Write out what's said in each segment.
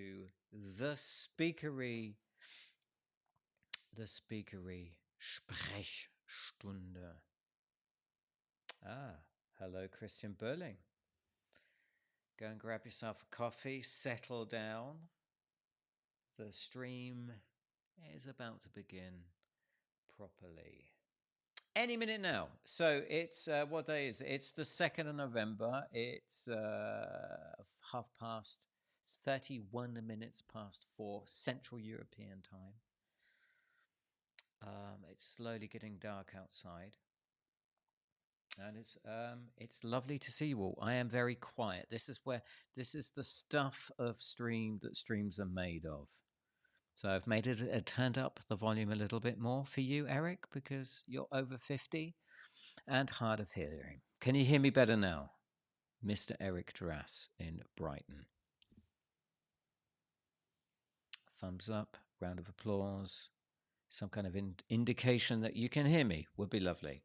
to the Speakery Sprechstunde. Hello, Christian Burling. Go and grab yourself a coffee, settle down. The stream is about to begin properly. Any minute now. So it's, what day is it? It's the 2nd of November. It's 31 minutes past 4 Central European time. It's slowly getting dark outside. And it's lovely to see you all. I am very quiet. This is the stuff of stream that streams are made of. So I've made it turned up the volume a little bit more for you, Eric, because you're over 50 and hard of hearing. Can you hear me better now? Mr. Eric Dras in Brighton. Thumbs up, round of applause, some kind of indication that you can hear me would be lovely.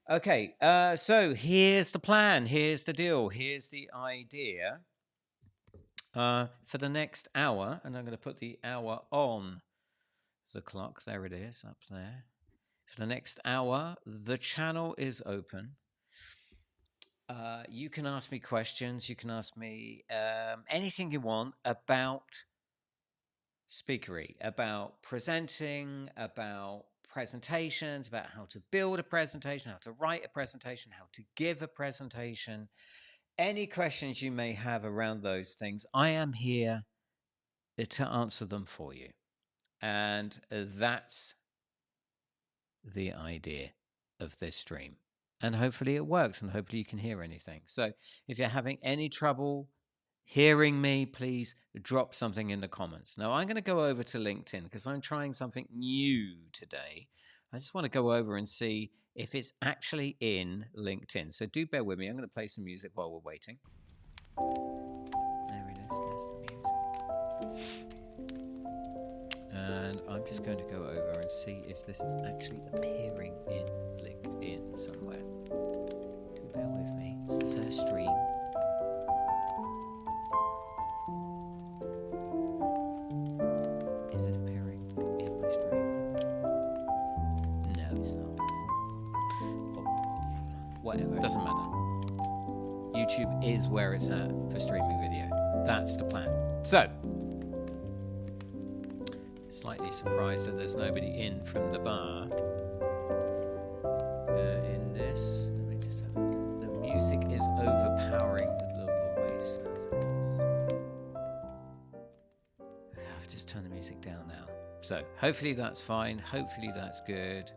Okay, so here's the plan, here's the deal, here's the idea. For the next hour, and I'm going to put the hour on the clock, there it is, up there. For the next hour, the channel is open. You can ask me questions, you can ask me anything you want about Speakery, about presenting, about presentations, about how to build a presentation, how to write a presentation, how to give a presentation. Any questions you may have around those things, I am here to answer them for you. And that's the idea of this stream. And hopefully it works, and hopefully you can hear anything. So if you're having any trouble hearing me, please drop something in the comments. Now, I'm going to go over to LinkedIn because I'm trying something new today. I just want to go over and see if it's actually in LinkedIn. So do bear with me. I'm going to play some music while we're waiting. There it is. There's the music. And I'm just going to go over and see if this is actually appearing in LinkedIn somewhere. Do bear with me. It's the first stream. Is it appearing in my stream? No, it's not. Oh, whatever, it doesn't matter. YouTube is where it's at for streaming video. That's the plan. So, slightly surprised that there's nobody in from the bar in this. Let me just have a look. The music is overpowering the voice. I've just turned the music down now. So hopefully that's fine. Hopefully that's good.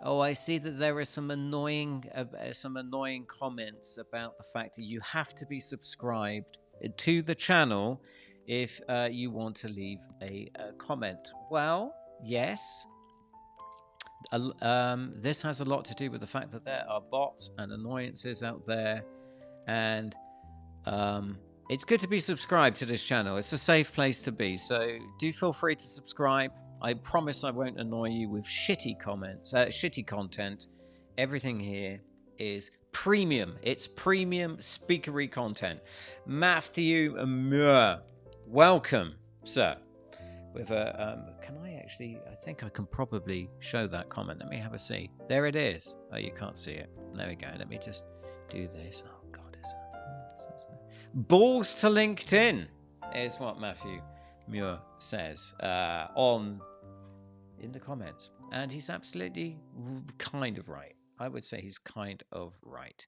Oh, I see that there are some annoying comments about the fact that you have to be subscribed to the channel if you want to leave a comment. Well, yes. This has a lot to do with the fact that there are bots and annoyances out there, and it's good to be subscribed to this channel. It's a safe place to be, so do feel free to subscribe. I promise I won't annoy you with shitty comments, shitty content. Everything here is premium. It's premium speakery content. Matthew Muir, welcome, sir. With a, can I actually? I think I can probably show that comment. Let me have a see. There it is. Oh, you can't see it. There we go. Let me just do this. Oh God, balls to LinkedIn is what Matthew Muir says in the comments, and he's absolutely kind of right. I would say he's kind of right.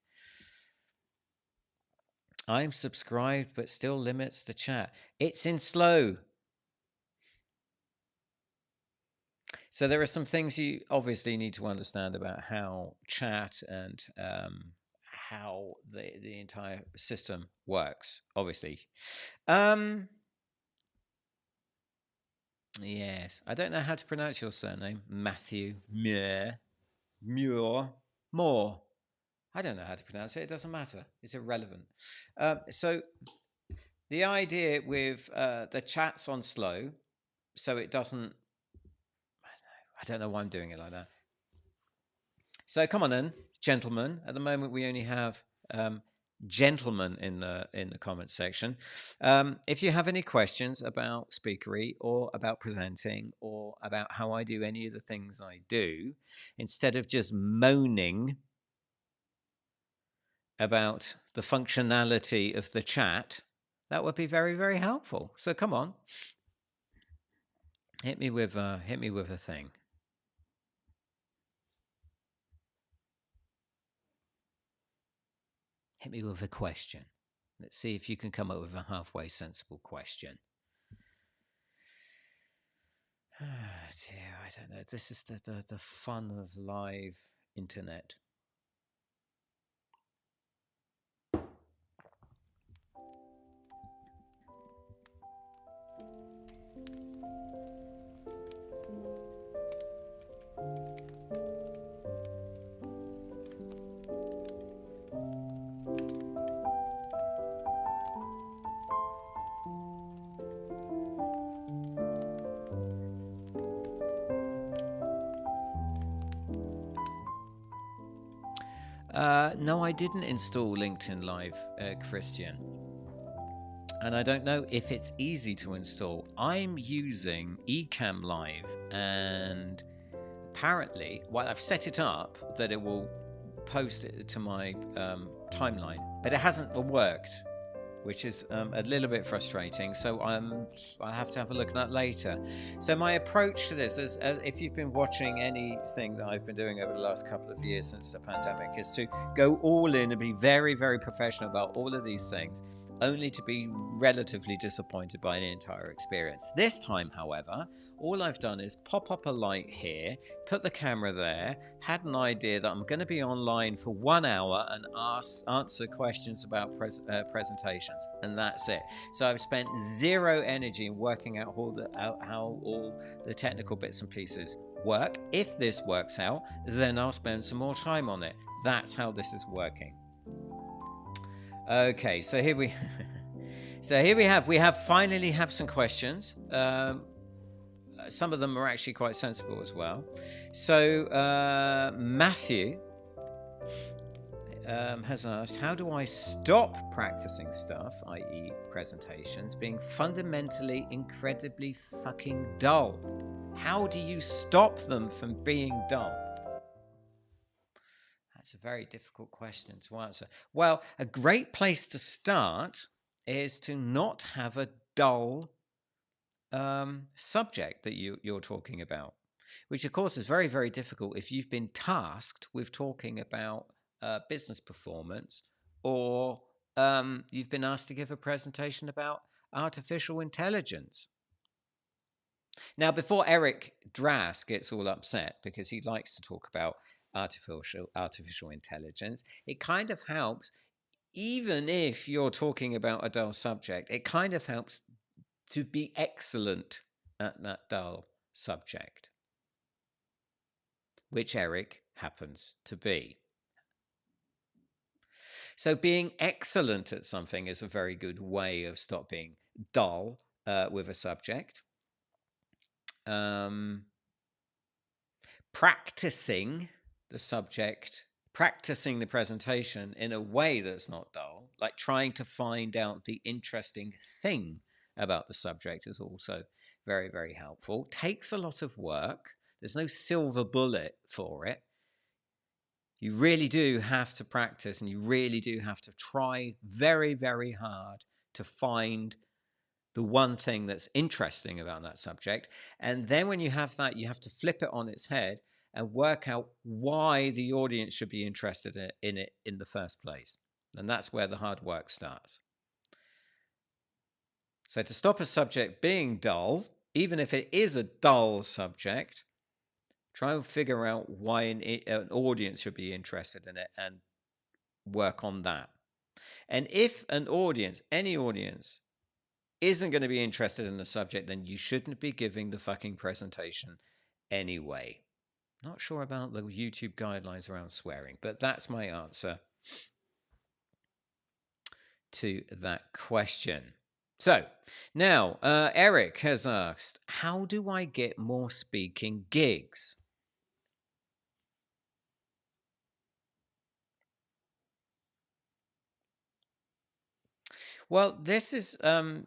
I'm subscribed, but still limits the chat. It's in slow. So there are some things you obviously need to understand about how chat and how the entire system works, obviously. Yes, I don't know how to pronounce your surname, Matthew Muir. More. I don't know how to pronounce it. It doesn't matter. It's irrelevant. So the idea with the chat's on slow, so it doesn't. I don't know why I'm doing it like that. So come on then, gentlemen. At the moment, we only have gentlemen in the comments section. If you have any questions about Speakery or about presenting or about how I do any of the things I do, instead of just moaning about the functionality of the chat, that would be very, very helpful. So come on, hit me with a thing. Hit me with a question. Let's see if you can come up with a halfway sensible question. Oh dear, I don't know. This is the fun of live internet. No, I didn't install LinkedIn Live, Christian. And I don't know if it's easy to install. I'm using Ecamm Live, and apparently, well, I've set it up that it will post it to my timeline, but it hasn't worked, which is a little bit frustrating. So I'll have to have a look at that later. So my approach to this is, if you've been watching anything that I've been doing over the last couple of years since the pandemic, is to go all in and be very, very professional about all of these things, only to be relatively disappointed by the entire experience. This time, however, all I've done is pop up a light here, put the camera there, had an idea that I'm going to be online for 1 hour and answer questions about presentations, and that's it. So I've spent zero energy in working out how all the technical bits and pieces work. If this works out, then I'll spend some more time on it. That's how this is working. Okay, so here we finally have some questions. Some of them are actually quite sensible as well. So Matthew has asked, how do I stop practicing stuff, i.e. presentations, being fundamentally incredibly fucking dull? How do you stop them from being dull? That's a very difficult question to answer. Well, a great place to start is to not have a dull subject that you're talking about, which of course is very, very difficult if you've been tasked with talking about business performance, or you've been asked to give a presentation about artificial intelligence. Now, before Eric Drass gets all upset because he likes to talk about artificial intelligence, it kind of helps, even if you're talking about a dull subject, it kind of helps to be excellent at that dull subject, which Eric happens to be. So being excellent at something is a very good way of stop being dull with a subject. Practicing the subject, practicing the presentation in a way that's not dull, like trying to find out the interesting thing about the subject, is also very, very helpful. Takes a lot of work. There's no silver bullet for it. You really do have to practice, and you really do have to try very, very hard to find the one thing that's interesting about that subject. And then when you have that, you have to flip it on its head and work out why the audience should be interested in it in the first place. And that's where the hard work starts. So to stop a subject being dull, even if it is a dull subject, try and figure out why an audience should be interested in it and work on that. And if an audience, any audience, isn't going to be interested in the subject, then you shouldn't be giving the fucking presentation anyway. Not sure about the YouTube guidelines around swearing, but that's my answer to that question. So now Eric has asked, how do I get more speaking gigs? Well, this is well,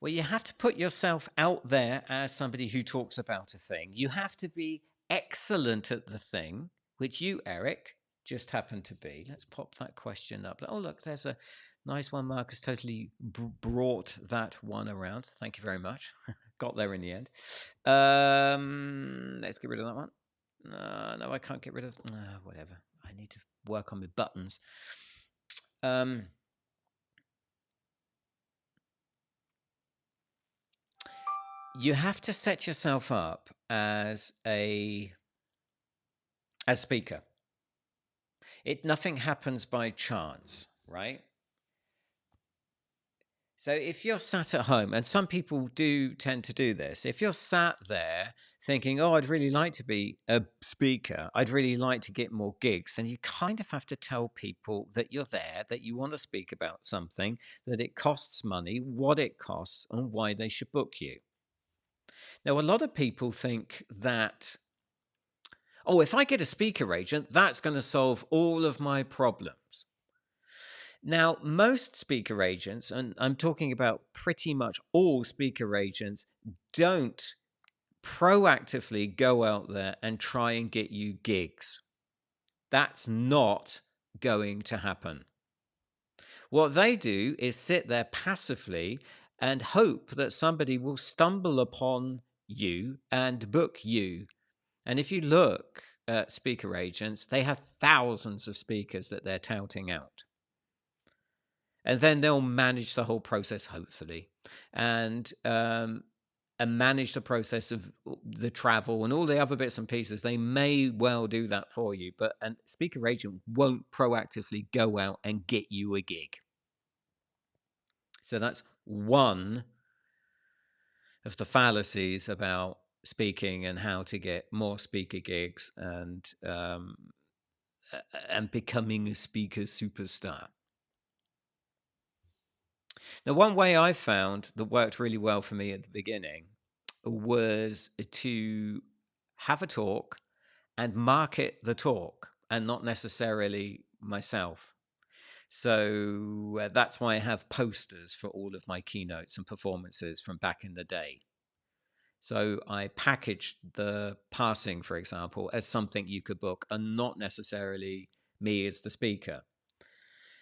you have to put yourself out there as somebody who talks about a thing. You have to be excellent at the thing, which you, Eric, just happen to be. Let's pop that question up. Oh, look, there's a nice one. Marcus totally brought that one around. Thank you very much. Got there in the end. Let's get rid of that one. No, I can't get rid of. Whatever. I need to work on my buttons. You have to set yourself up as a speaker. Nothing happens by chance, right? So if you're sat at home, and some people do tend to do this, if you're sat there thinking, oh, I'd really like to be a speaker, I'd really like to get more gigs, then you kind of have to tell people that you're there, that you want to speak about something, that it costs money, what it costs, and why they should book you. Now, a lot of people think that, oh, if I get a speaker agent, that's going to solve all of my problems. Now, most speaker agents, and I'm talking about pretty much all speaker agents, don't proactively go out there and try and get you gigs. That's not going to happen. What they do is sit there passively and hope that somebody will stumble upon you and book you. And if you look at speaker agents, they have thousands of speakers that they're touting out. And then they'll manage the whole process, hopefully, and manage the process of the travel and all the other bits and pieces. They may well do that for you, but a speaker agent won't proactively go out and get you a gig. So that's one of the fallacies about speaking and how to get more speaker gigs and becoming a speaker superstar. Now, one way I found that worked really well for me at the beginning was to have a talk and market the talk and not necessarily myself. So that's why I have posters for all of my keynotes and performances from back in the day. So I packaged the passing, for example, as something you could book and not necessarily me as the speaker.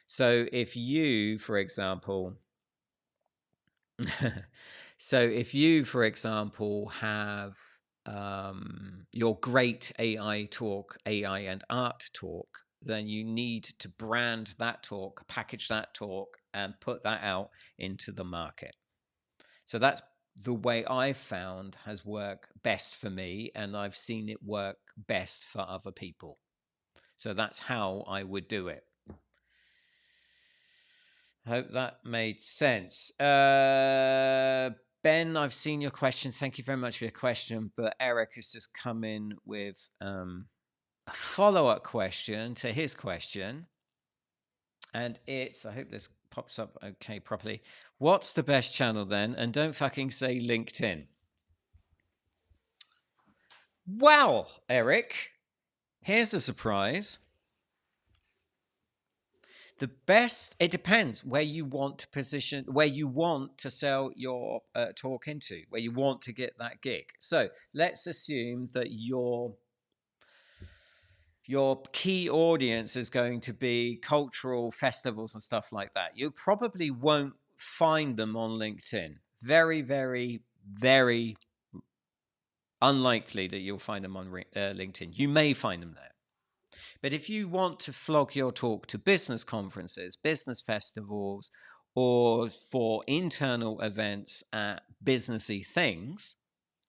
So if you, for example, have your great AI talk, AI and art talk, then you need to brand that talk, package that talk, and put that out into the market. So that's the way I've found has worked best for me, and I've seen it work best for other people. So that's how I would do it. Hope that made sense. Ben, I've seen your question. Thank you very much for your question. But Eric has just come in with a follow-up question to his question. And it's, I hope this pops up okay properly. What's the best channel then? And don't fucking say LinkedIn. Well, Eric, here's a surprise. The best, it depends where you want to position, where you want to sell your talk into, where you want to get that gig. So let's assume that your key audience is going to be cultural festivals and stuff like that. You probably won't find them on LinkedIn. Very, very, very unlikely that you'll find them on LinkedIn. You may find them there. But if you want to flog your talk to business conferences, business festivals, or for internal events at businessy things,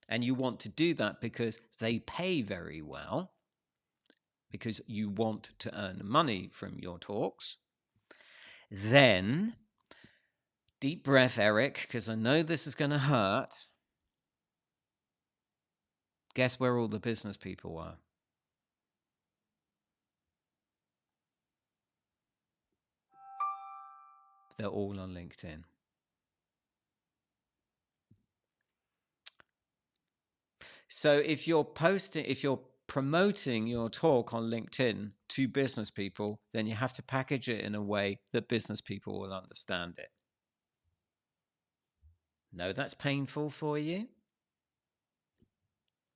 and you want to do that because they pay very well, because you want to earn money from your talks, then, deep breath, Eric, because I know this is going to hurt. Guess where all the business people are? They're all on LinkedIn. So if you're promoting your talk on LinkedIn to business people, then you have to package it in a way that business people will understand it. No, that's painful for you,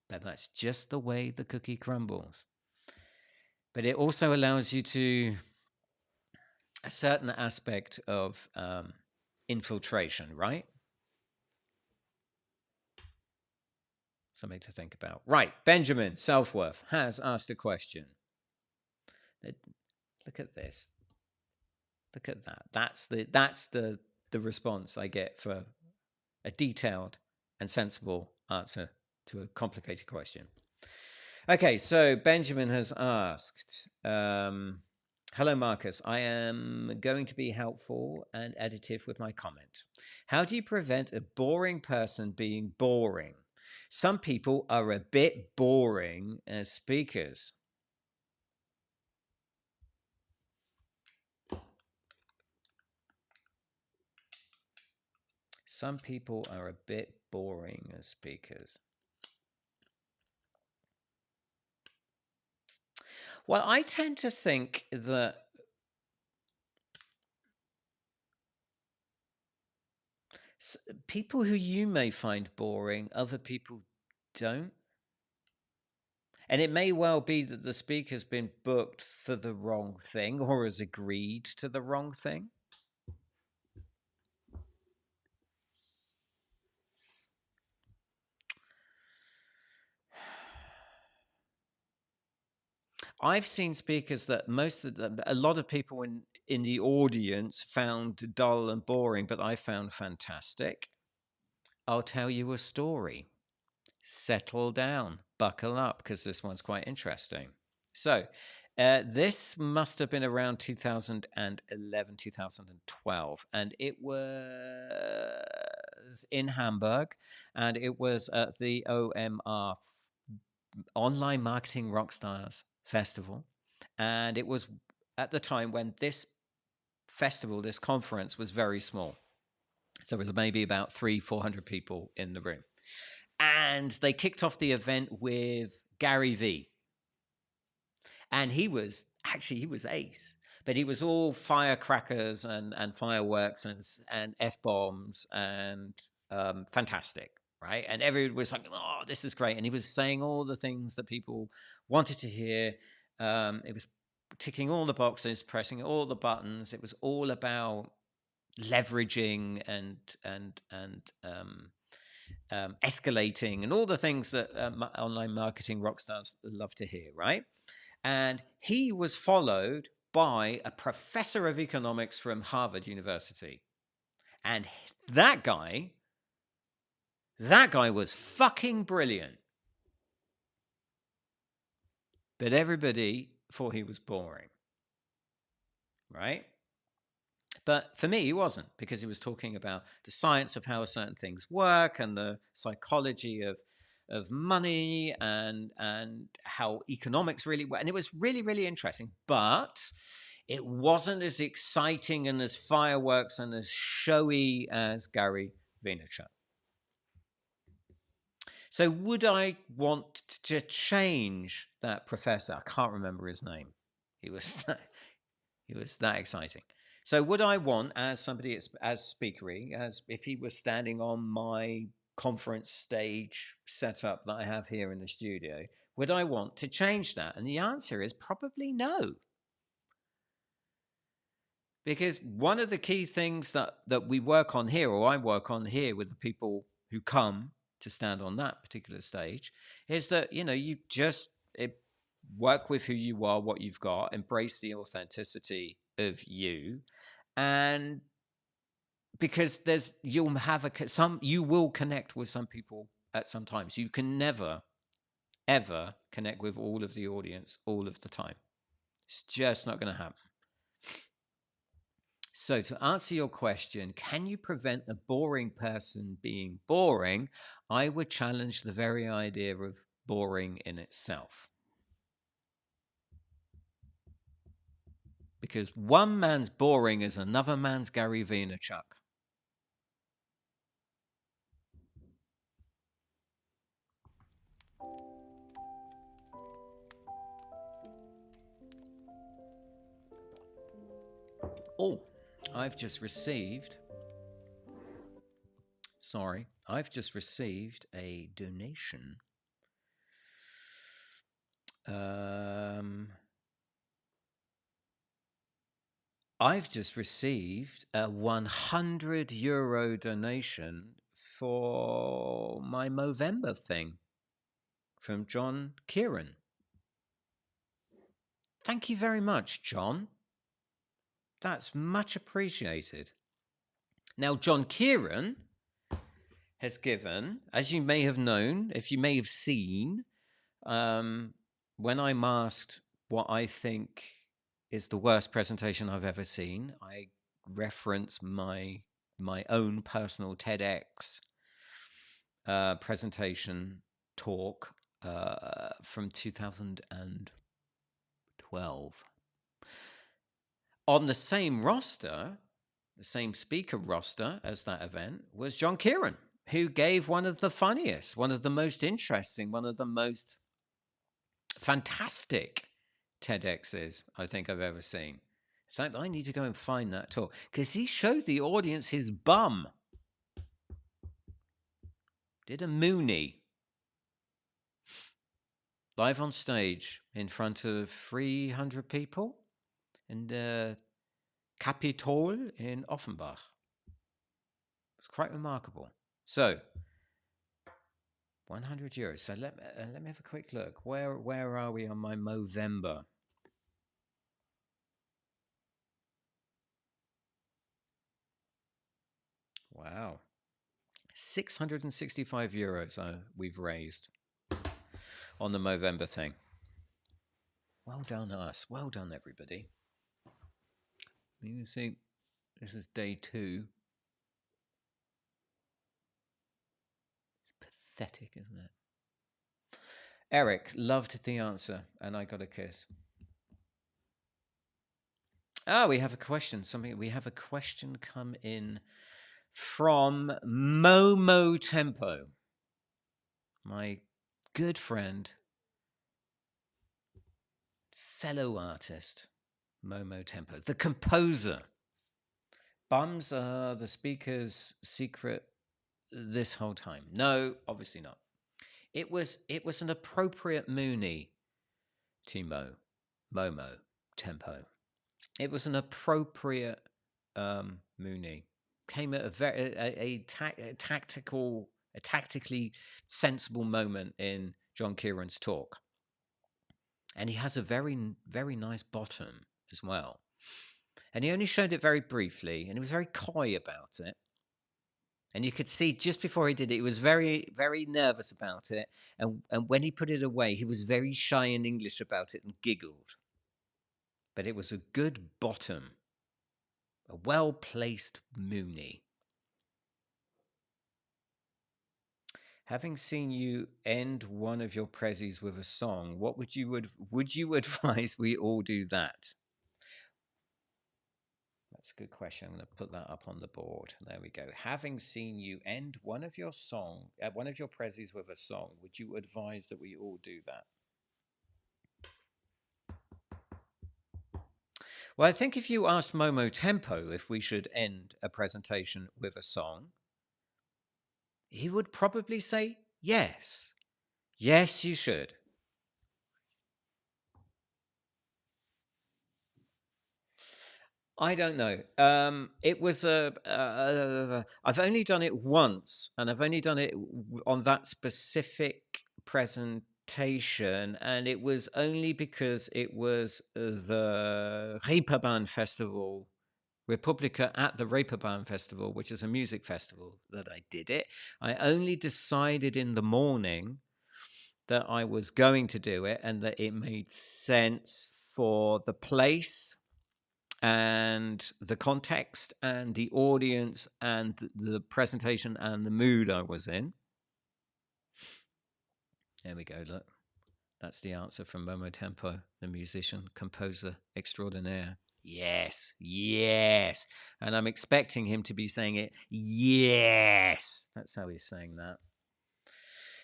but that's just the way the cookie crumbles. But it also allows you to a certain aspect of infiltration, right? Something to think about. Right, Benjamin Selfworth has asked a question. Look at this. Look at that. That's the response I get for a detailed and sensible answer to a complicated question. Okay, so Benjamin has asked, hello, Marcus. I am going to be helpful and additive with my comment. How do you prevent a boring person being boring? Some people are a bit boring as speakers. Some people are a bit boring as speakers. Well, I tend to think that people who you may find boring, other people don't. And it may well be that the speaker's been booked for the wrong thing or has agreed to the wrong thing. I've seen speakers that a lot of people in the audience found dull and boring, but I found fantastic. I'll tell you a story. Settle down, buckle up, because this one's quite interesting. So, this must have been around 2011, 2012, and it was in Hamburg, and it was at the OMR, Online Marketing Rockstars Festival. And it was at the time when this festival, this conference, was very small. So it was maybe about 300-400 people in the room. And they kicked off the event with Gary V. And he was ace, but he was all firecrackers and fireworks and F-bombs and fantastic, right? And everyone was like, oh, this is great. And he was saying all the things that people wanted to hear. It was ticking all the boxes, pressing all the buttons. It was all about leveraging and escalating and all the things that online marketing rock stars love to hear, right? And he was followed by a professor of economics from Harvard University. And that guy was fucking brilliant. But everybody thought he was boring, right? But for me, he wasn't, because he was talking about the science of how certain things work and the psychology of money and how economics really work. And it was really, really interesting. But it wasn't as exciting and as fireworks and as showy as Gary Vaynerchuk. So would I want to change that professor? I can't remember his name. He was that exciting. So would I want, as somebody as Speakery, as if he was standing on my conference stage setup that I have here in the studio, would I want to change that? And the answer is probably no. Because one of the key things that we work on here, or I work on here with the people who come to stand on that particular stage, is that, you just work with who you are, what you've got, embrace the authenticity of you. And because you will connect with some people at some times. You can never, ever connect with all of the audience all of the time. It's just not going to happen. So to answer your question, can you prevent a boring person being boring? I would challenge the very idea of boring in itself. Because one man's boring is another man's Gary Vaynerchuk. Oh, I've just received a donation. I've just received a €100 donation for my Movember thing from John Kieran. Thank you very much, John. That's much appreciated. Now, John Kieran has given, as you may have known, if you may have seen, when I masked what I think is the worst presentation I've ever seen, I reference my own personal TEDx presentation talk from 2012. On the same roster, the same speaker roster as that event, was John Kieran, who gave one of the funniest, one of the most interesting, one of the most fantastic TEDx's I think I've ever seen. In fact, I need to go and find that talk because he showed the audience his bum. Did a Mooney live on stage in front of 300 people in the Capitol in Offenbach. It's quite remarkable. So, €100. So let me have a quick look. Where are we on my Movember? Wow. €665 we've raised on the Movember thing. Well done us. Well done, everybody. You can see this is day 2. It's pathetic, isn't it? Eric loved the answer, and I got a kiss. We have a question. We have a question come in from Momo Tempo, my good friend, fellow artist, Momo Tempo, the composer. Bums are the speaker's secret this whole time. No, obviously not. It was an appropriate Mooney, Momo Tempo. It was an appropriate Mooney. Came at a tactically sensible moment in John Kieran's talk. And he has a very, very nice bottom as well. And he only showed it very briefly, and he was very coy about it. And you could see just before he did it, he was very, very nervous about it. And when he put it away, he was very shy in English about it and giggled. But it was a good bottom, a well-placed Mooney. Having seen you end one of your prezzies with a song, what would you advise we all do that? That's a good question. I'm going to put that up on the board. There we go. Having seen you end one of your prezzies with a song, would you advise that we all do that? Well, I think if you asked Momo Tempo if we should end a presentation with a song, he would probably say yes. Yes, you should. I don't know. It was I've only done it once, and I've only done it on that specific presentation, and it was only because it was the Reeperbahn Festival, Republica at the Reeperbahn Festival, which is a music festival, that I did it. I only decided in the morning that I was going to do it and that it made sense for the place and the context and the audience and the presentation and the mood I was in. There we go, look. That's the answer from Momo Tempo, the musician, composer extraordinaire. Yes, yes. And I'm expecting him to be saying it, yes. That's how he's saying that.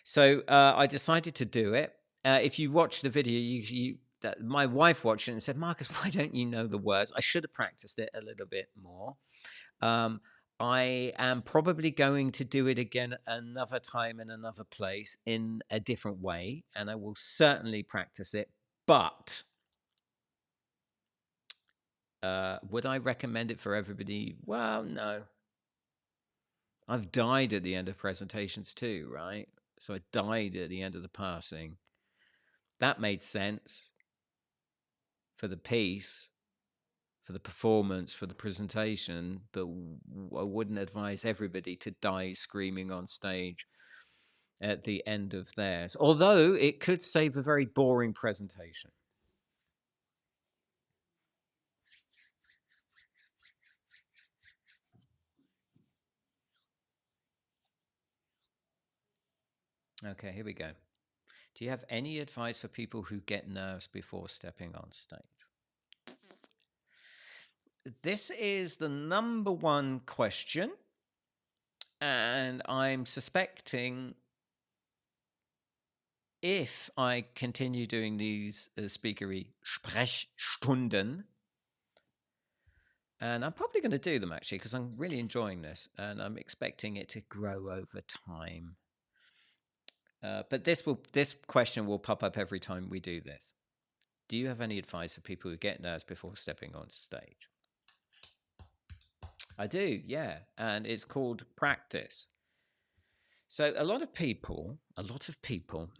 So I decided to do it. If you watch the video, my wife watched it and said, Marcus, why don't you know the words? I should have practiced it a little bit more. I am probably going to do it again another time in another place in a different way, and I will certainly practice it. But would I recommend it for everybody? Well, no. I've died at the end of presentations too, right? So I died at the end of the passing. That made sense for the piece, for the performance, for the presentation, but I wouldn't advise everybody to die screaming on stage at the end of theirs, although it could save a very boring presentation. Okay, here we go. Do you have any advice for people who get nerves before stepping on stage? This is the number one question, and I'm suspecting if I continue doing these Speakery Sprechstunden, and I'm probably going to do them actually because I'm really enjoying this and I'm expecting it to grow over time. But this question will pop up every time we do this. Do you have any advice for people who get nerves before stepping on stage? I do, yeah. And it's called practice. So a lot of people, mainly men,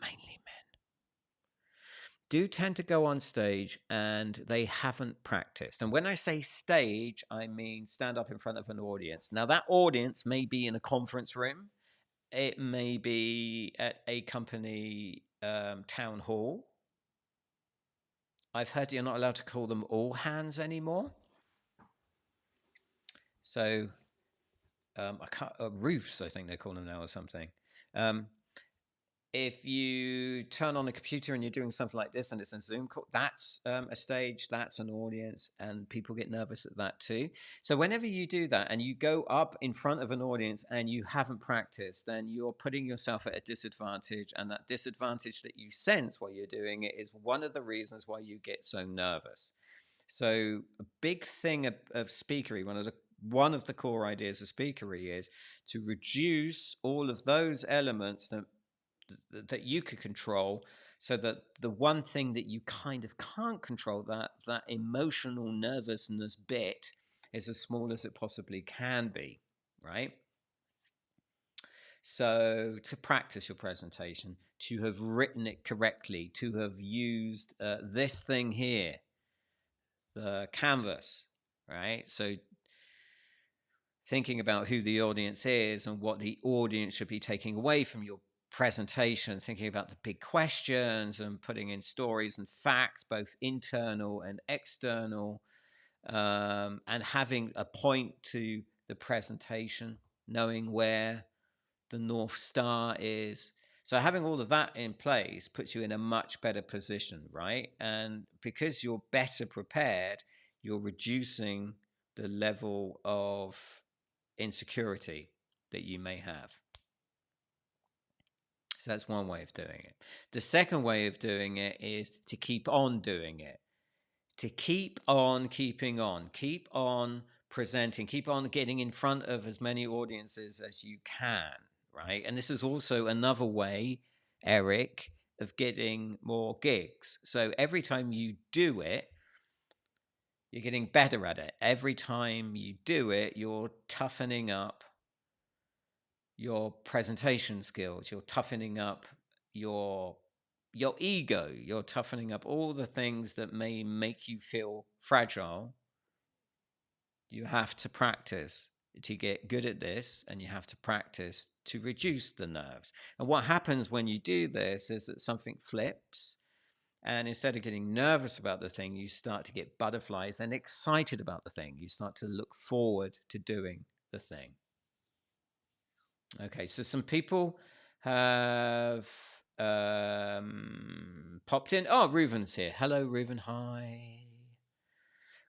do tend to go on stage and they haven't practiced. And when I say stage, I mean stand up in front of an audience. Now, that audience may be in a conference room. It may be at a company town hall. I've heard you're not allowed to call them all hands anymore. So I can't, roofs, I think they call them now or something. If you turn on a computer and you're doing something like this and it's a Zoom call, that's a stage, that's an audience, and people get nervous at that too. So whenever you do that and you go up in front of an audience and you haven't practiced, then you're putting yourself at a disadvantage, and that disadvantage that you sense while you're doing it is one of the reasons why you get so nervous. So a big thing of Speakery, one of the core ideas of Speakery is to reduce all of those elements that you could control, so that the one thing that you kind of can't control, that emotional nervousness bit, is as small as it possibly can be, right? So to practice your presentation, to have written it correctly, to have used this thing here, the canvas, right? So thinking about who the audience is and what the audience should be taking away from your presentation, thinking about the big questions and putting in stories and facts, both internal and external, and having a point to the presentation, knowing where the North Star is. So having all of that in place puts you in a much better position, right? And because you're better prepared, you're reducing the level of insecurity that you may have. So that's one way of doing it. The second way of doing it is to keep on doing it, to keep on keeping on, keep on presenting, keep on getting in front of as many audiences as you can, right? And this is also another way, Eric, of getting more gigs. So every time you do it, you're getting better at it. Every time you do it, you're toughening up your presentation skills, you're toughening up your ego, you're toughening up all the things that may make you feel fragile. You have to practice to get good at this, and you have to practice to reduce the nerves. And what happens when you do this is that something flips, and instead of getting nervous about the thing, you start to get butterflies and excited about the thing. You start to look forward to doing the thing. Okay, so some people have popped in. Oh, Reuven's here. Hello, Reuven. Hi.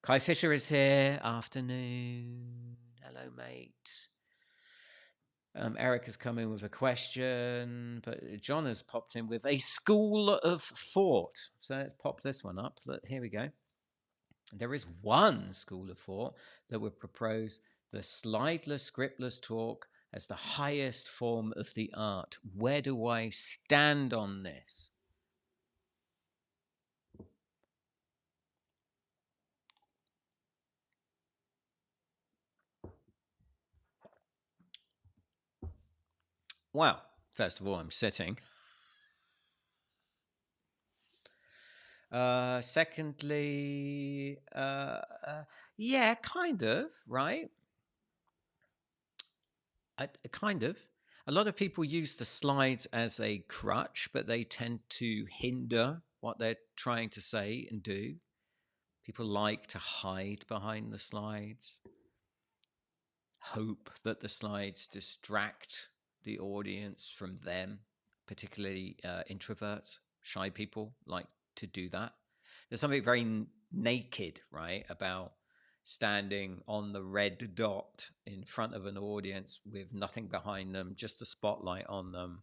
Kai Fisher is here. Afternoon. Hello, mate. Eric has come in with a question, but John has popped in with a school of thought. So let's pop this one up. Here we go. There is one school of thought that would propose the slideless, scriptless talk as the highest form of the art. Where do I stand on this? Well, first of all, I'm sitting. Secondly, yeah, kind of, right? Kind of. A lot of people use the slides as a crutch, but they tend to hinder what they're trying to say and do. People like to hide behind the slides, hope that the slides distract the audience from them, particularly introverts, shy people like to do that. There's something very naked, right, about standing on the red dot in front of an audience with nothing behind them, just a spotlight on them,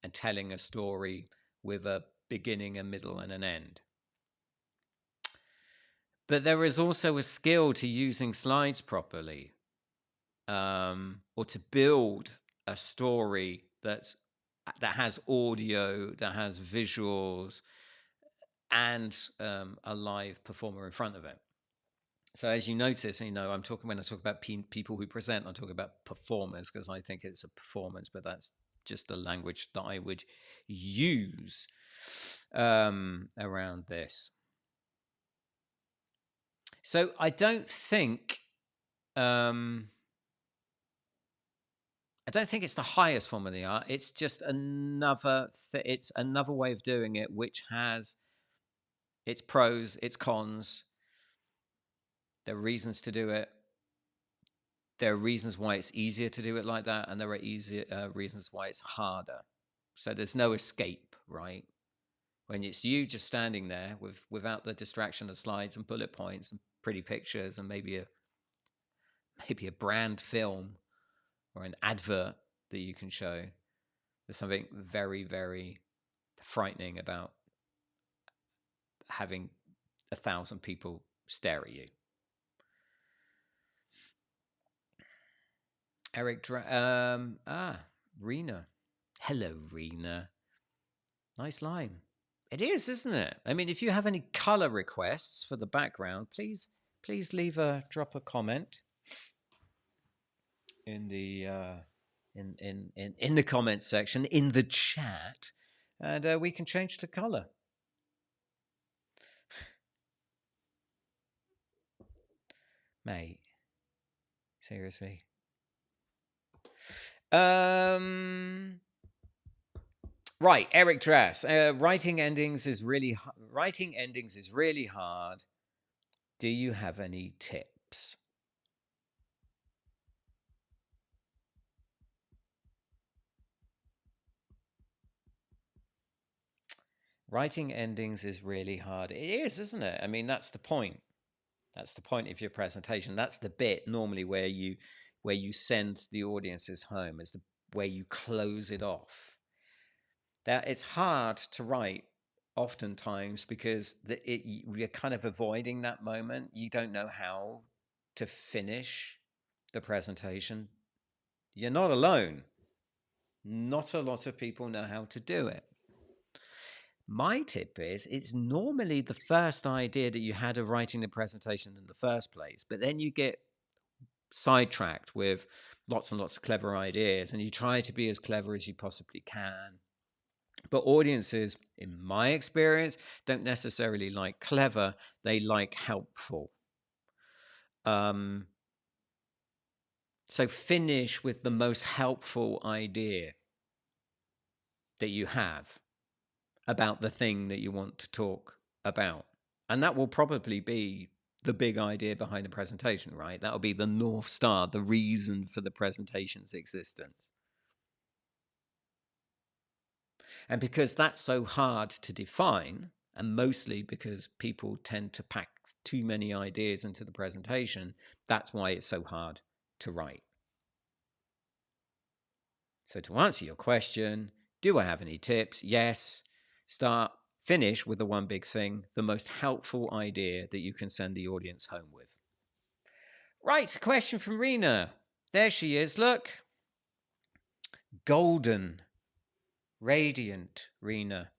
and telling a story with a beginning, a middle, and an end. But there is also a skill to using slides properly, or to build a story that has audio, that has visuals, and a live performer in front of it. So as you notice, when I talk about people who present, I'm talking about performers because I think it's a performance, but that's just the language that I would use around this. So I don't think it's the highest form of the art. It's just another. It's another way of doing it, which has its pros, its cons. There are reasons to do it. There are reasons why it's easier to do it like that, and there are reasons why it's harder. So there's no escape, right? When it's you just standing there without the distraction of slides and bullet points and pretty pictures and maybe a brand film or an advert that you can show. There's something very, very frightening about having 1,000 people stare at you. Rena. Hello, Rena. Nice line. It is, isn't it? I mean, if you have any color requests for the background, please drop a comment in the in the comments section in the chat, and we can change the color. Mate, seriously. Right, Eric Dress. Writing endings is really hard. Do you have any tips? Writing endings is really hard. It is, isn't it? I mean, that's the point. That's the point of your presentation. That's the bit normally where you send the audiences home. Is where you close it off. That it's hard to write oftentimes because we're kind of avoiding that moment. You don't know how to finish the presentation. You're not alone. Not a lot of people know how to do it. My tip is it's normally the first idea that you had of writing the presentation in the first place, but then you get sidetracked with lots and lots of clever ideas and you try to be as clever as you possibly can. But audiences, in my experience, don't necessarily like clever, they like helpful. So finish with the most helpful idea that you have about the thing that you want to talk about. And that will probably be the big idea behind the presentation, right? That'll be the North Star, the reason for the presentation's existence. And because that's so hard to define, and mostly because people tend to pack too many ideas into the presentation, that's why it's so hard to write. So to answer your question, do I have any tips? Yes. Finish with the one big thing, the most helpful idea that you can send the audience home with. Right, question from Rena. There she is, look. Golden, radiant Rena.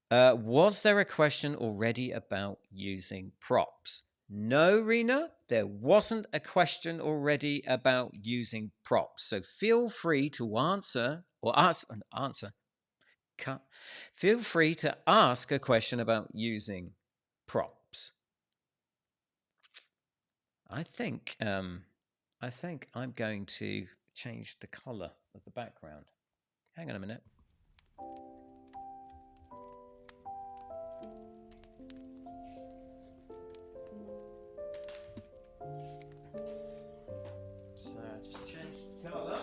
Was there a question already about using props? No, Rena, there wasn't a question already about using props. So feel free to answer. Feel free to ask a question about using props. I think I'm going to change the color of the background. Hang on a minute. So just change the color.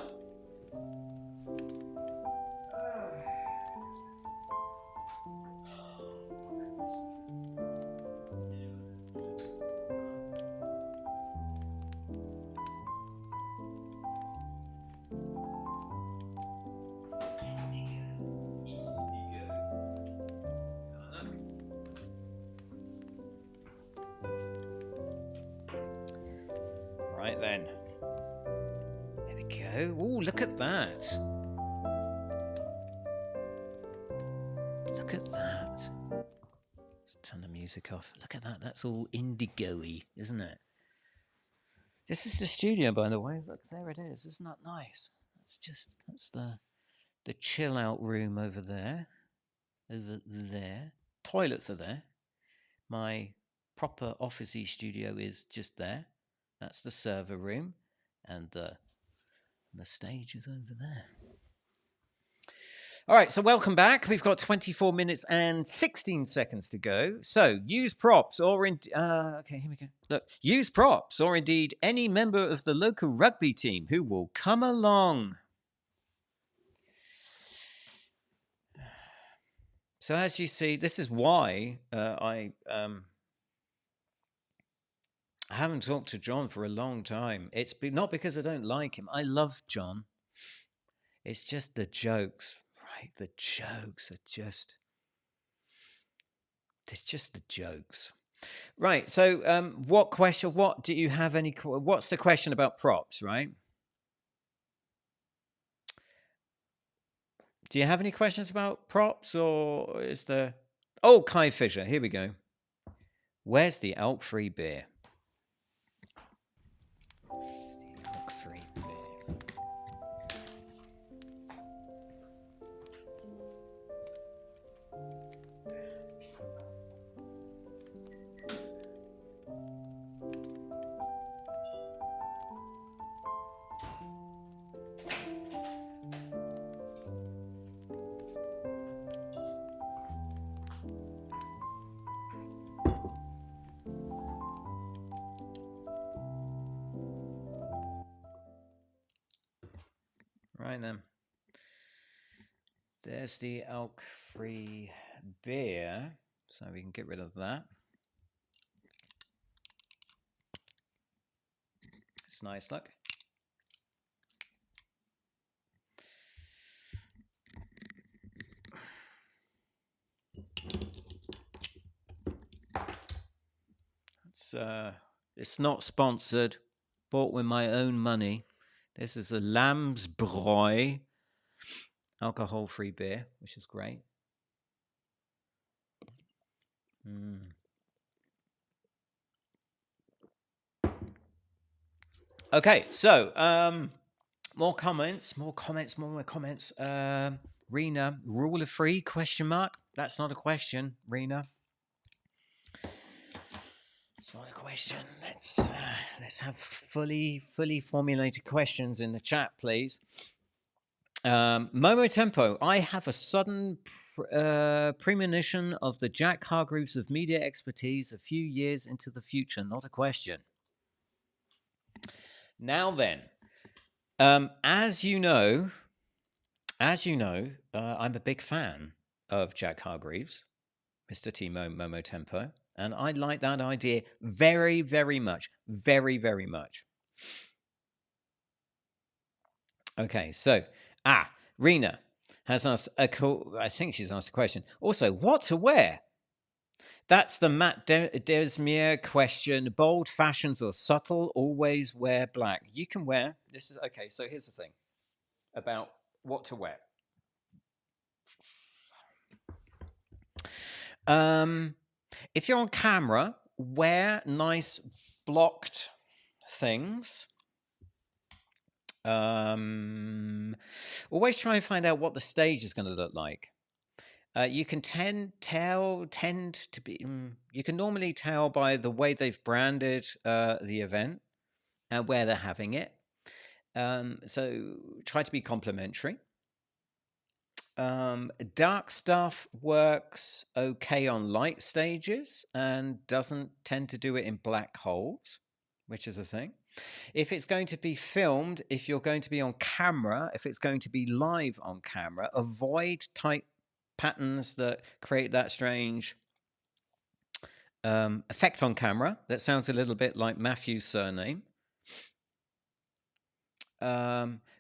Right then. There we go. Oh, look at that. Look at that. Let's turn the music off. Look at that. That's all indigo-y, isn't it? This is the studio, by the way. Look, there it is. Isn't that nice? That's the chill out room over there. Over there. Toilets are there. My proper officey studio is just there. That's the server room. And the stage is over there. All right, so welcome back. We've got 24 minutes and 16 seconds to go. So use props or okay, here we go. Look, use props or indeed any member of the local rugby team who will come along. So as you see, this is why I haven't talked to John for a long time. It's not because I don't like him. I love John. It's just the jokes, right? The jokes are just... It's just the jokes. Right, so what do you have any... What's the question about props, right? Do you have any questions about props, or is there... Oh, Kai Fisher, here we go. Where's the alk-free beer? Where's the alk-free beer? Right then. There's the alk-free beer. So we can get rid of that. It's nice, look. It's not sponsored. Bought with my own money. This is a Lambsbräu alcohol-free beer, which is great. Okay, so more comments. Rena, rule of three, question mark. That's not a question, Rena. It's not a question. Let's have fully formulated questions in the chat, please. Momo Tempo, I have a sudden premonition of the Jack Hargreaves of media expertise a few years into the future. Not a question. Now then, as you know, I'm a big fan of Jack Hargreaves, Mr. T Momo Tempo, and I like that idea very, very much. Very, very much. Okay, so Rena has asked I think she's asked a question. Also, what to wear? That's the Matt Desmier question. Bold fashions or subtle, always wear black. You can wear, this is, okay, so here's the thing about what to wear. If you're on camera, wear nice blocked things. Always try and find out what the stage is going to look like. You can tend to be. You can normally tell by the way they've branded the event and where they're having it. So try to be complimentary. Dark stuff works okay on light stages and doesn't tend to do it in black holes, which is a thing. If it's going to be filmed, if you're going to be on camera, if it's going to be live on camera, avoid tight patterns that create that strange effect on camera. That sounds a little bit like Matthew's surname.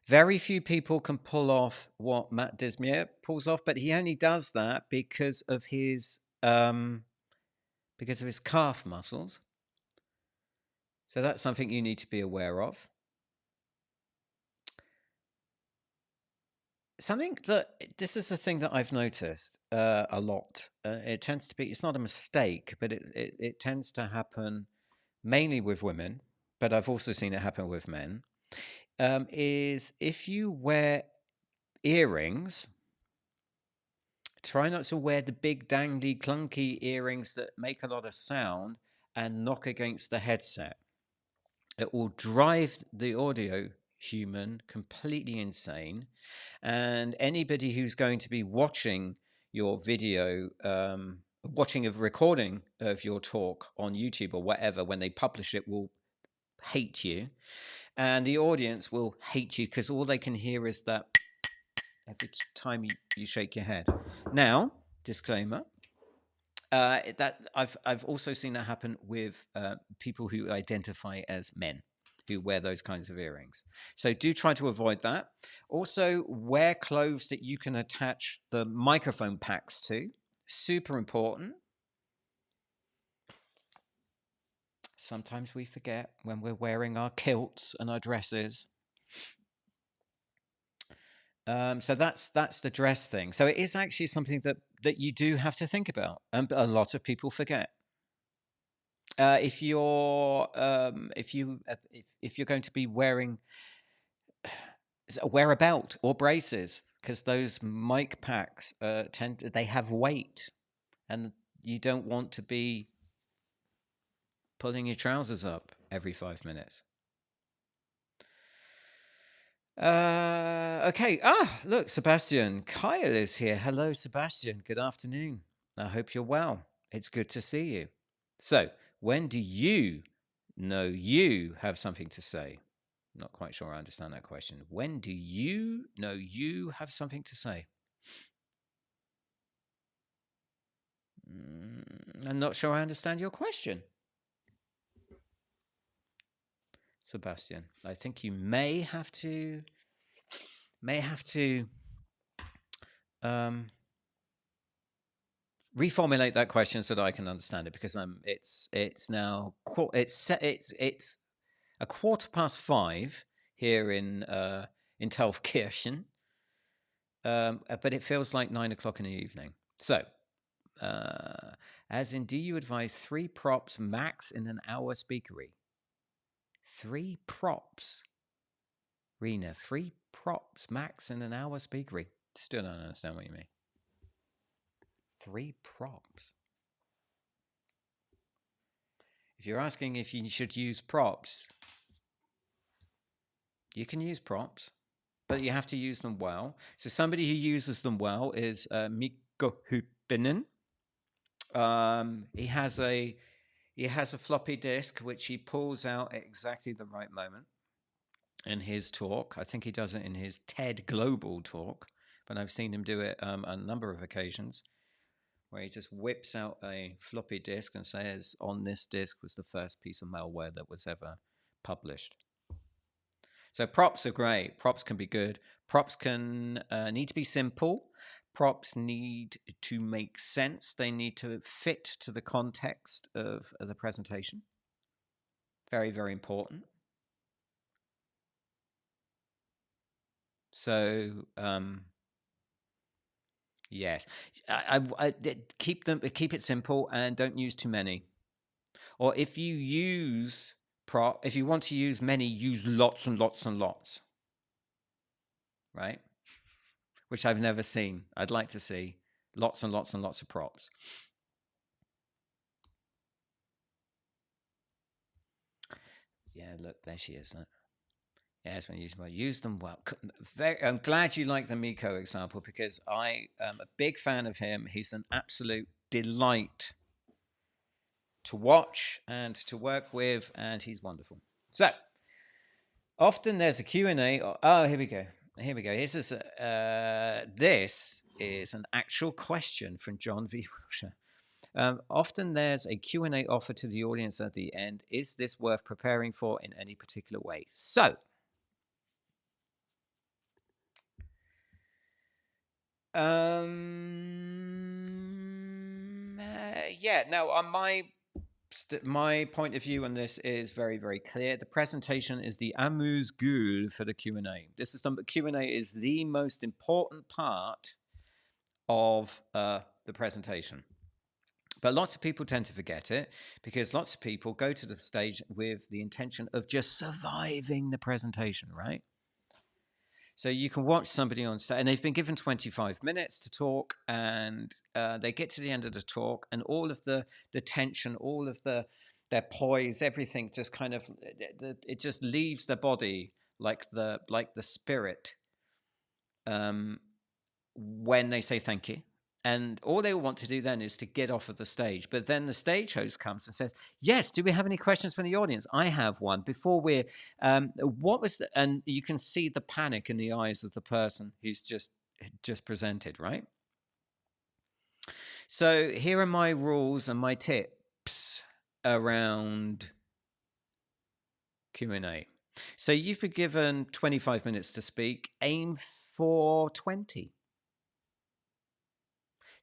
Very few people can pull off what Matt Desmier pulls off, but he only does that because of his calf muscles. So that's something you need to be aware of. Something that, this is a thing that I've noticed a lot. It tends to be, it's not a mistake, but it tends to happen mainly with women, but I've also seen it happen with men, is if you wear earrings, try not to wear the big dangly clunky earrings that make a lot of sound and knock against the headset. It will drive the audio human completely insane, and anybody who's going to be watching your video, watching a recording of your talk on YouTube or whatever, when they publish it, will hate you, and the audience will hate you because all they can hear is that every time you shake your head. Now, disclaimer, that I've also seen that happen with people who identify as men who wear those kinds of earrings. So do try to avoid that. Also, wear clothes that you can attach the microphone packs to. Super important. Sometimes we forget when we're wearing our kilts and our dresses. So that's the dress thing. So it is actually something that you do have to think about, and a lot of people forget. If you're going to be wearing wear a belt or braces, because those mic packs they have weight, and you don't want to be pulling your trousers up every 5 minutes. Okay. Look, Sebastian. Kyle is here. Hello, Sebastian. Good afternoon. I hope you're well. It's good to see you. So, when do you know you have something to say? Not quite sure I understand that question. When do you know you have something to say? I'm not sure I understand your question, Sebastian. I think you may have to reformulate that question so that I can understand it, because it's now it's a 5:15 here in Telfkirchen, but it feels like 9:00 in the evening. So, as in, do you advise 3 props max in an hour speakery? 3 props, Rena. 3 props max in an hour speakery. Still don't understand what you mean. 3 props. If you're asking if you should use props, you can use props, but you have to use them well. So somebody who uses them well is Mikko Hyppinen. He has a floppy disk which he pulls out at exactly the right moment in his talk. I think he does it in his TED Global talk, but I've seen him do it a number of occasions, where he just whips out a floppy disk and says, on this disk was the first piece of malware that was ever published. So props are great. Props can be good. Props can need to be simple. Props need to make sense. They need to fit to the context of the presentation. Very, very important. So yes, I keep it simple and don't use too many. Or if you use if you want to use many, use lots and lots and lots. Right? Which I've never seen. I'd like to see lots and lots and lots of props. Yeah, look, there she is. Look. Yes, when you use them well. I'm glad you like the Miko example because I am a big fan of him. He's an absolute delight to watch and to work with, and he's wonderful. So often there's a Q&A. Oh, here we go. Here we go. This is an actual question from John V. Wilshire. Often there's a Q&A offer to the audience at the end. Is this worth preparing for in any particular way? So, yeah, no, on my point of view on this is very, very clear. The presentation is the amuse-gueule for the Q&A. Q&A is the most important part of the presentation. But lots of people tend to forget it because lots of people go to the stage with the intention of just surviving the presentation, right? So you can watch somebody on stage and they've been given 25 minutes to talk and they get to the end of the talk and all of the tension, all of their poise, everything just kind of, it just leaves their body like the spirit when they say thank you. And all they want to do then is to get off of the stage. But then the stage host comes and says, yes, do we have any questions from the audience? I have one. Before we're, what was the, and you can see the panic in the eyes of the person who's just presented, right? So here are my rules and my tips around Q&A. So you've been given 25 minutes to speak, aim for 20.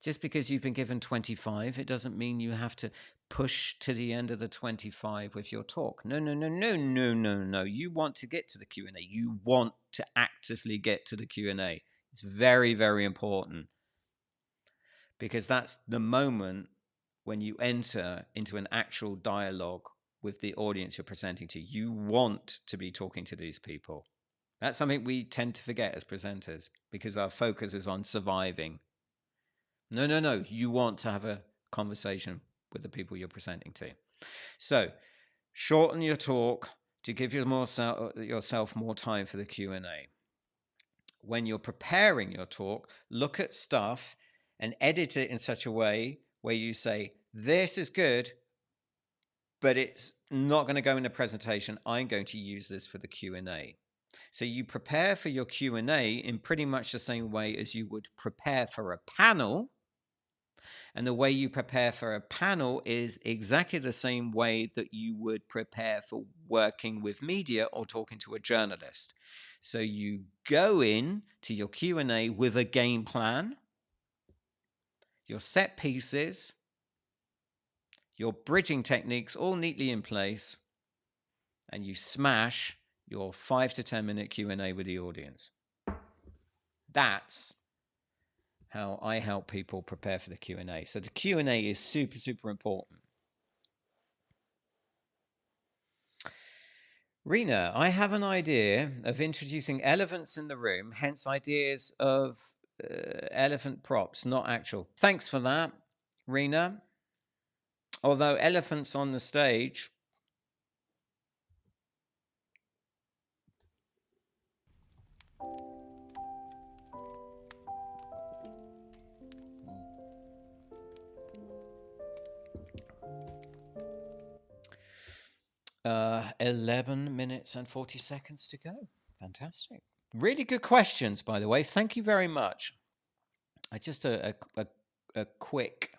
Just because you've been given 25, it doesn't mean you have to push to the end of the 25 with your talk. No. You want to get to the Q&A. You want to actively get to the Q&A. It's very, very important because that's the moment when you enter into an actual dialogue with the audience you're presenting to. You want to be talking to these people. That's something we tend to forget as presenters because our focus is on surviving. No. You want to have a conversation with the people you're presenting to. So shorten your talk to give yourself more time for the Q&A. When you're preparing your talk, look at stuff and edit it in such a way where you say, this is good, but it's not going to go in the presentation. I'm going to use this for the Q&A. So you prepare for your Q&A in pretty much the same way as you would prepare for a panel. And the way you prepare for a panel is exactly the same way that you would prepare for working with media or talking to a journalist. So you go in to your Q&A with a game plan, your set pieces, your bridging techniques all neatly in place, and you smash your 5 to 10 minute Q&A with the audience. That's how I help people prepare for the Q&A. So the Q&A is super, super important. Rena, I have an idea of introducing elephants in the room, hence ideas of elephant props, not actual. Thanks for that, Rena. Although elephants on the stage... Uh, 11 minutes and 40 seconds to go. Fantastic. Really good questions, by the way. Thank you very much. Just a quick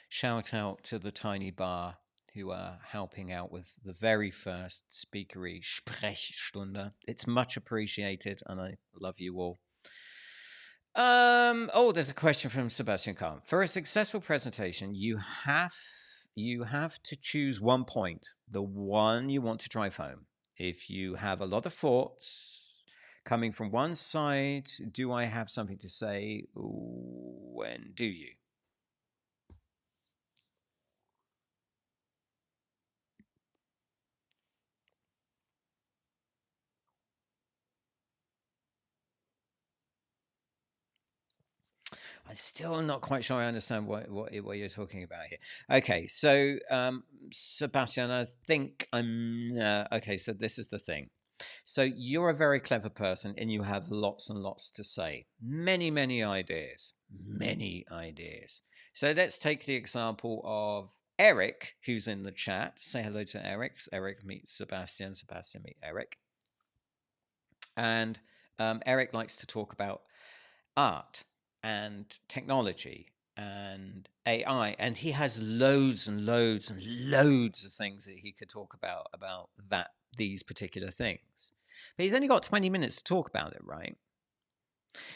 shout out to the Tiny Bar who are helping out with the very first Speakery Sprechstunde. It's much appreciated, and I love you all. There's a question from Sebastian Kahn. For a successful presentation, you have to choose one point, the one you want to drive home. If you have a lot of thoughts coming from one side, do I have something to say? When do you? I'm still not quite sure I understand what you're talking about here. Okay, so Sebastian, I think I'm okay. So this is the thing. So you're a very clever person, and you have lots and lots to say. Many ideas. Many ideas. So let's take the example of Eric, who's in the chat. Say hello to Eric. Eric meets Sebastian. Sebastian meets Eric. And Eric likes to talk about art and technology and AI, and he has loads and loads and loads of things that he could talk about these particular things. But he's only got 20 minutes to talk about it, right?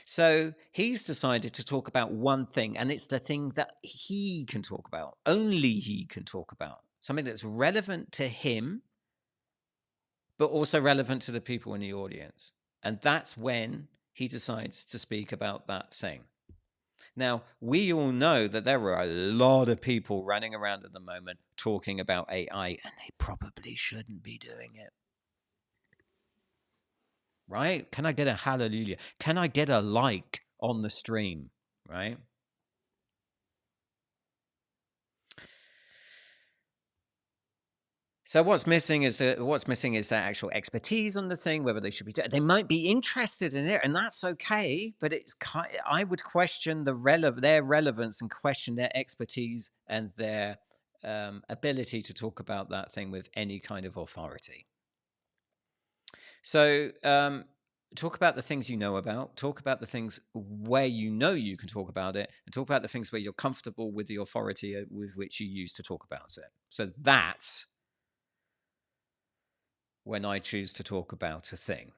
So he's decided to talk about one thing, and it's the thing that he can talk about. Only he can talk about something that's relevant to him, but also relevant to the people in the audience. And that's when he decides to speak about that thing. Now, we all know that there are a lot of people running around at the moment talking about AI, and they probably shouldn't be doing it. Right? Can I get a hallelujah? Can I get a like on the stream? Right? So what's missing is that actual expertise on the thing. Whether they should be, they might be interested in it, and that's okay. But I would question their relevance and question their expertise and their ability to talk about that thing with any kind of authority. So talk about the things you know about. Talk about the things where you know you can talk about it, and talk about the things where you're comfortable with the authority with which you use to talk about it. So that's when I choose to talk about a thing.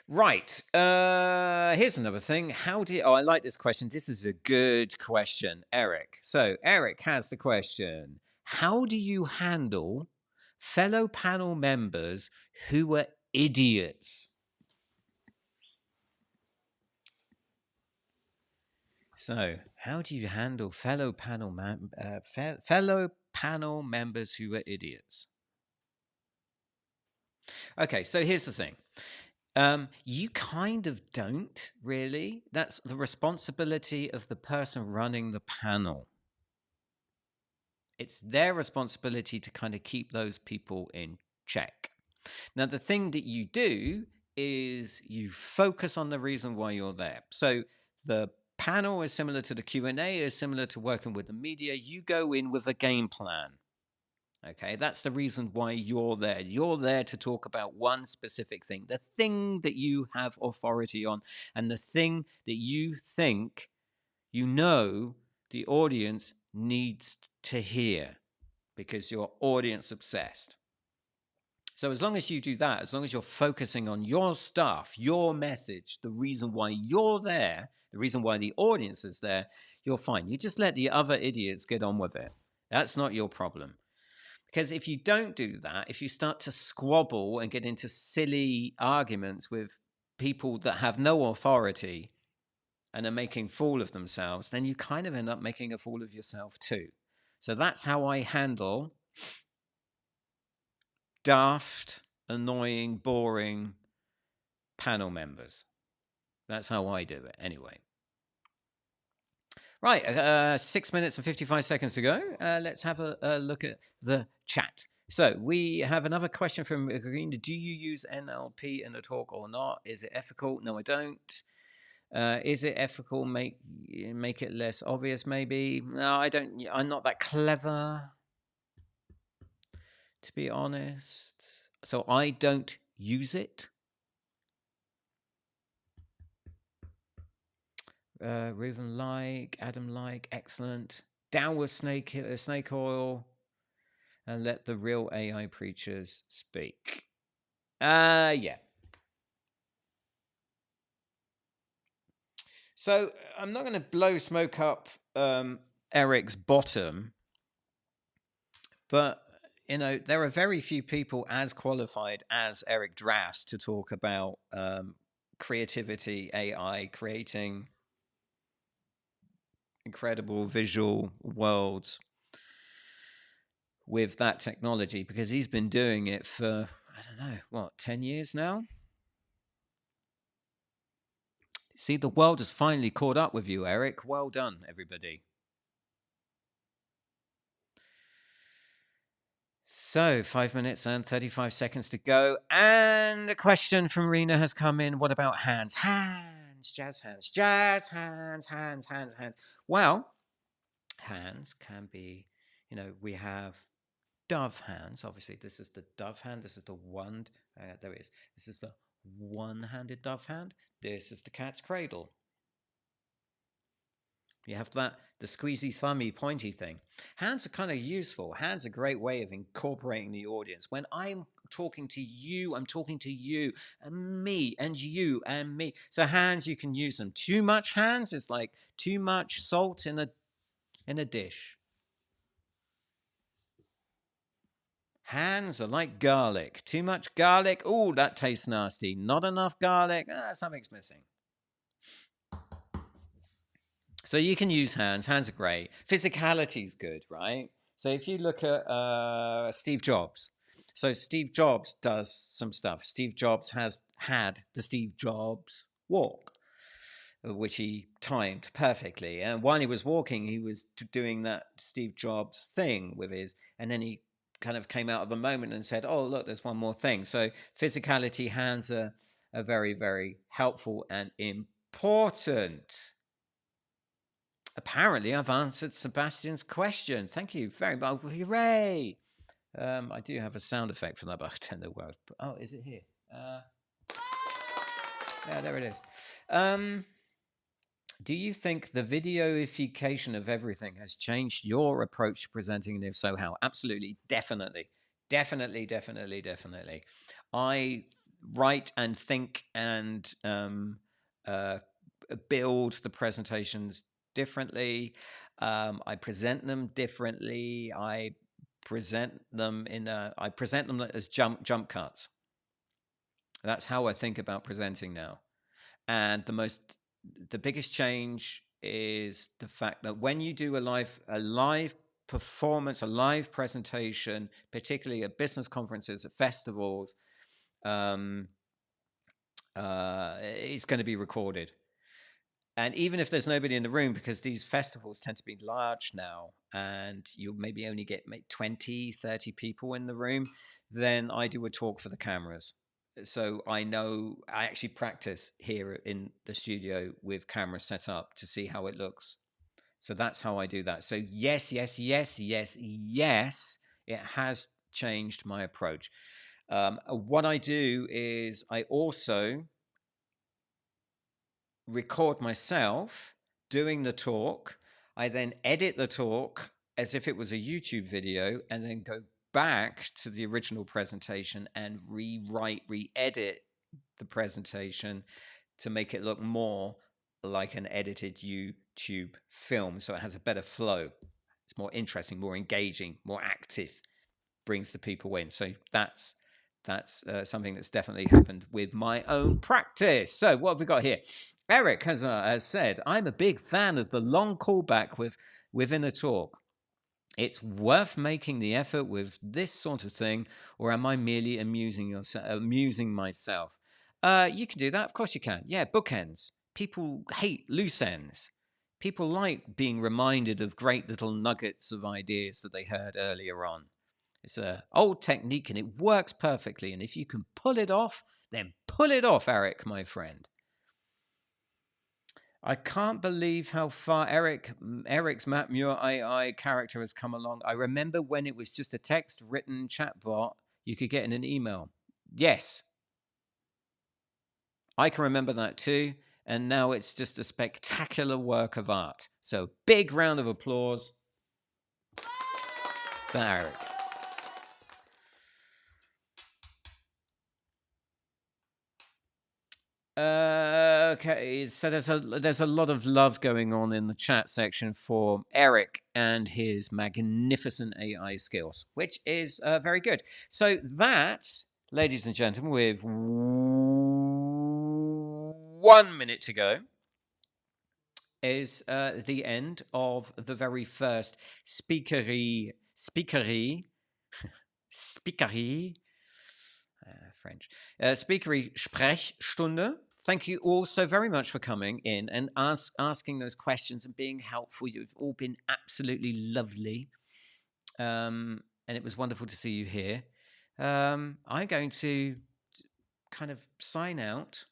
Right. Here's another thing. I like this question. This is a good question, Eric. So Eric has the question. How do you handle fellow panel members who are idiots? So, how do you handle fellow panel members who are idiots? Okay, so here's the thing. You kind of don't really. That's the responsibility of the person running the panel. It's their responsibility to kind of keep those people in check. Now, the thing that you do is you focus on the reason why you're there. So the panel is similar to the Q&A, is similar to working with the media. You go in with a game plan. Okay, that's the reason why you're there. You're there to talk about one specific thing, the thing that you have authority on, and the thing that you think the audience needs to hear because you're audience obsessed. So as long as you do that, as long as you're focusing on your stuff, your message, the reason why you're there, the reason why the audience is there, you're fine. You just let the other idiots get on with it. That's not your problem. Because if you don't do that, if you start to squabble and get into silly arguments with people that have no authority and are making a fool of themselves, then you kind of end up making a fool of yourself too. So that's how I handle daft, annoying, boring panel members. That's how I do it anyway. Right, 6 minutes and 55 seconds to go. Let's have a look at the chat. So we have another question from Green. Do you use NLP in the talk or not? Is it ethical? No, I don't. Is it ethical? Make it less obvious, maybe. No, I don't. I'm not that clever, to be honest. So I don't use it. Reuven Adam excellent. Downward snake oil, and let the real AI preachers speak. Yeah. So I'm not going to blow smoke up Eric's bottom, but there are very few people as qualified as Eric Drass to talk about creativity, AI, creating incredible visual worlds with that technology, because he's been doing it for, I don't know, what, 10 years now? See, the world has finally caught up with you, Eric. Well done, everybody. So, 5 minutes and 35 seconds to go. And a question from Rena has come in. What about hands? Hands, jazz hands, jazz hands, hands, hands, hands. Well, hands can be, we have dove hands. Obviously, this is the dove hand. This is the one. There it is. This is the one-handed dove hand. This is the cat's cradle. You have the squeezy, thumby, pointy thing. Hands are kind of useful. Hands are a great way of incorporating the audience. When I'm talking to you, I'm talking to you and me and you and me. So hands, you can use them. Too much hands is like too much salt in a dish. Hands are like garlic. Too much garlic, oh, that tastes nasty. Not enough garlic, something's missing. So you can use hands. Hands are great. Physicality is good, right? So if you look at Steve Jobs, so Steve Jobs does some stuff. Steve Jobs has had the Steve Jobs walk, which he timed perfectly. And while he was walking, he was doing that Steve Jobs thing with his, and then he kind of came out of the moment and said, "Oh, look, there's one more thing." So physicality, hands are very, very helpful and important. Apparently, I've answered Sebastian's question. Thank you very much. Hooray! I do have a sound effect for that, but I don't know where. Oh, is it here? Yeah, there it is. Do you think the videoification of everything has changed your approach to presenting, and if so, how? Absolutely, definitely. I write and think and build the presentations differently. I present them differently. I present them as jump cuts. That's how I think about presenting now. And the biggest change is the fact that when you do a live performance, a live presentation, particularly at business conferences, at festivals, it's going to be recorded. And even if there's nobody in the room, because these festivals tend to be large now, and you maybe only get 20, 30 people in the room, then I do a talk for the cameras. So I actually practice here in the studio with cameras set up to see how it looks. So that's how I do that. So yes, it has changed my approach. What I do is I also record myself doing the talk. I then edit the talk as if it was a YouTube video, and then go back to the original presentation and re-edit the presentation to make it look more like an edited YouTube film. So it has a better flow. It's more interesting, more engaging, more active, brings the people in. So that's something that's definitely happened with my own practice. So what have we got here? Eric has said, I'm a big fan of the long callback within a talk. It's worth making the effort with this sort of thing, or am I merely amusing myself? You can do that. Of course you can. Yeah, bookends. People hate loose ends. People like being reminded of great little nuggets of ideas that they heard earlier on. It's an old technique and it works perfectly. And if you can pull it off, then pull it off, Eric, my friend. I can't believe how far Eric's Matt Muir AI character has come along. I remember when it was just a text written chatbot you could get in an email. Yes. I can remember that too. And now it's just a spectacular work of art. So big round of applause for Eric. Okay, so there's a lot of love going on in the chat section for Eric and his magnificent AI skills, which is very good. So that, ladies and gentlemen, with 1 minute to go, is the end of the very first Speakery French. Speakery Sprechstunde. Thank you all so very much for coming in and asking those questions and being helpful. You've all been absolutely lovely. And it was wonderful to see you here. I'm going to kind of sign out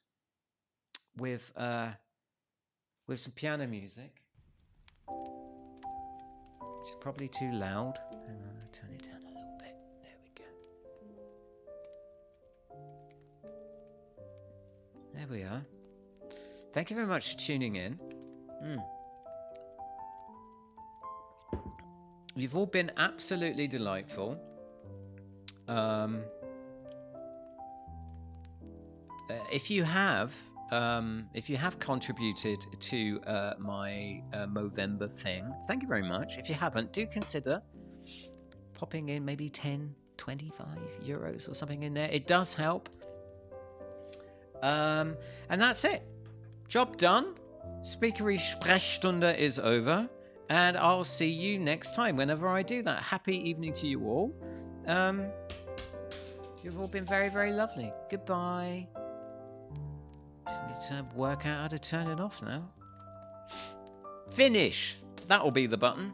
with some piano music. It's probably too loud. Hang on, I'll turn it down a little bit. There we go. There we are. Thank you very much for tuning in. You've all been absolutely delightful. If you have contributed to my Movember thing, thank you very much. If you haven't, do consider popping in maybe 10, 25 euros or something in there. It does help. And that's it. Job done. Speakery Sprechstunde is over. And I'll see you next time whenever I do that. Happy evening to you all. You've all been very, very lovely. Goodbye. Just need to work out how to turn it off now. Finish. That'll be the button.